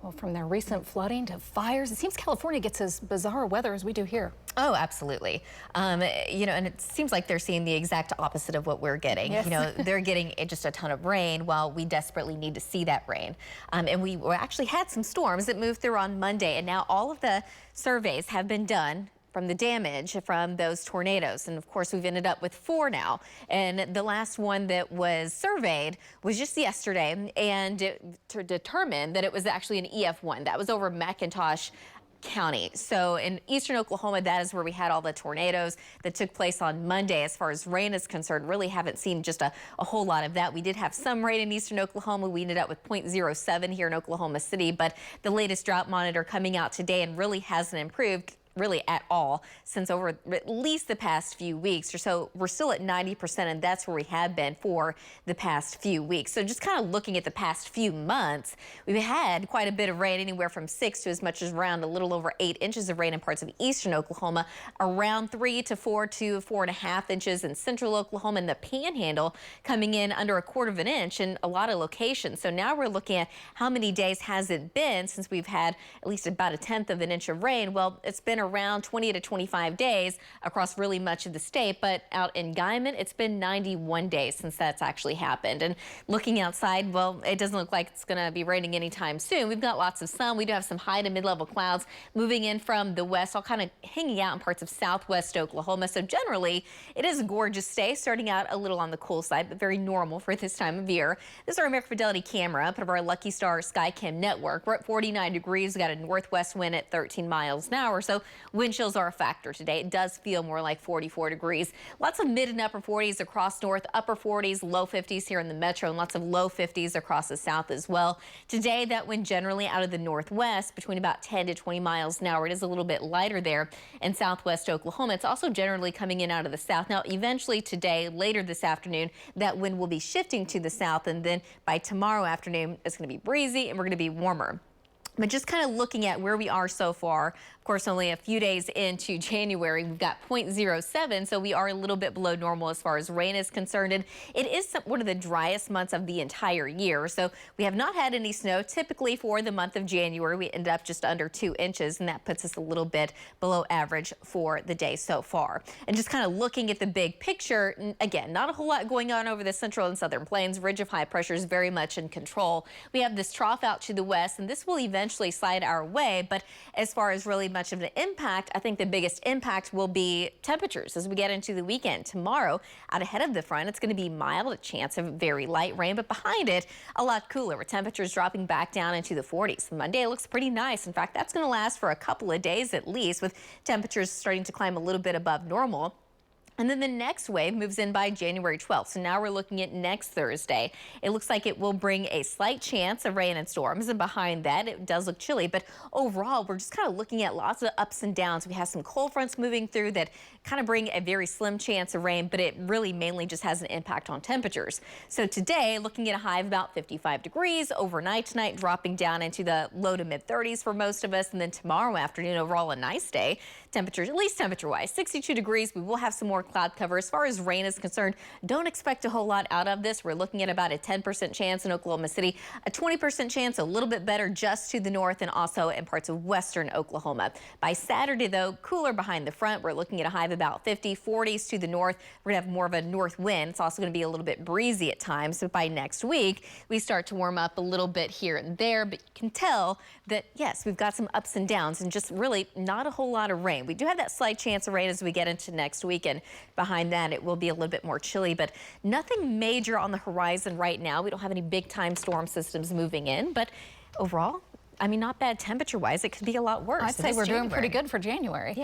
Well, from their recent flooding to fires, it seems California gets as bizarre weather as we do here. Oh, absolutely. You know, and it seems like they're seeing the exact opposite of what we're getting. Yes. You know, they're getting just a ton of rain while we desperately need to see that rain. And we actually had some storms that moved through on Monday, and now all of the surveys have been done from the damage from those tornadoes. And of course, we've ended up with 4 now. And the last one that was surveyed was just yesterday, and to determine that it was actually an EF1. That was over McIntosh County. So in eastern Oklahoma, that is where we had all the tornadoes that took place on Monday. As far as rain is concerned, really haven't seen just a whole lot of that. We did have some rain in eastern Oklahoma. We ended up with 0.07 here in Oklahoma City, but the latest drought monitor coming out today and really hasn't improved really at all since over at least the past few weeks or so. We're still at 90%, and that's where we have been for the past few weeks. So just kind of looking at the past few months, we've had quite a bit of rain, anywhere from 6 to as much as around a little over 8 inches of rain in parts of eastern Oklahoma, around 3 to 4 to 4.5 inches in central Oklahoma, and the Panhandle coming in under 1/4 of an inch in a lot of locations. So now we're looking at how many days has it been since we've had at least about 1/10 of an inch of rain. Well, it's been around 20 to 25 days across really much of the state, but out in Guymon, it's been 91 days since that's actually happened. And looking outside, well, it doesn't look like it's going to be raining anytime soon. We've got lots of sun. We do have some high to mid-level clouds moving in from the west, all kind of hanging out in parts of southwest Oklahoma. So generally, it is a gorgeous day, starting out a little on the cool side, but very normal for this time of year. This is our American Fidelity camera, part of our Lucky Star Skycam network. We're at 49 degrees. We got a northwest wind at 13 miles an hour. So wind chills are a factor today. It does feel more like 44 degrees. Lots of mid and upper 40s across north, upper 40s, low 50s here in the metro, and lots of low 50s across the south as well. Today, that wind generally out of the northwest between about 10 to 20 miles an hour. It is a little bit lighter there in southwest Oklahoma. It's also generally coming in out of the south. Now, eventually today, later this afternoon, that wind will be shifting to the south, and then by tomorrow afternoon, it's going to be breezy and we're going to be warmer. But just kind of looking at where we are so far, of course, only a few days into January, we've got 0.07, so we are a little bit below normal as far as rain is concerned. And it is one of the driest months of the entire year, so we have not had any snow. Typically for the month of January, we end up just under 2 inches, and that puts us a little bit below average for the day so far. And just kind of looking at the big picture, again, not a whole lot going on over the central and southern plains. Ridge of high pressure is very much in control. We have this trough out to the west, and this will eventually slide our way. But as far as really much of the impact, I think the biggest impact will be temperatures as we get into the weekend. Tomorrow, out ahead of the front, it's going to be mild, a chance of very light rain, but behind it, a lot cooler, with temperatures dropping back down into the 40s. Monday looks pretty nice. In fact, that's going to last for a couple of days at least, with temperatures starting to climb a little bit above normal. And then the next wave moves in by January 12th. So now we're looking at next Thursday. It looks like it will bring a slight chance of rain and storms. And behind that, it does look chilly. But overall, we're just kind of looking at lots of ups and downs. We have some cold fronts moving through that kind of bring a very slim chance of rain, but it really mainly just has an impact on temperatures. So today, looking at a high of about 55 degrees. Overnight tonight, dropping down into the low to mid 30s for most of us. And then tomorrow afternoon, overall a nice day. Temperatures, at least temperature-wise, 62 degrees. We will have some more cloud cover. As far as rain is concerned, don't expect a whole lot out of this. We're looking at about a 10% chance in Oklahoma City, a 20% chance, a little bit better just to the north and also in parts of western Oklahoma. By Saturday, though, cooler behind the front. We're looking at a high of about 50, 40s to the north. We're going to have more of a north wind. It's also going to be a little bit breezy at times. So by next week, we start to warm up a little bit here and there, but you can tell that, yes, we've got some ups and downs and just really not a whole lot of rain. We do have that slight chance of rain as we get into next week, and behind that, it will be a little bit more chilly, but nothing major on the horizon right now. We don't have any big time storm systems moving in, but overall, I mean, not bad temperature wise. It could be a lot worse. I'd say we're doing pretty good for January. Yeah.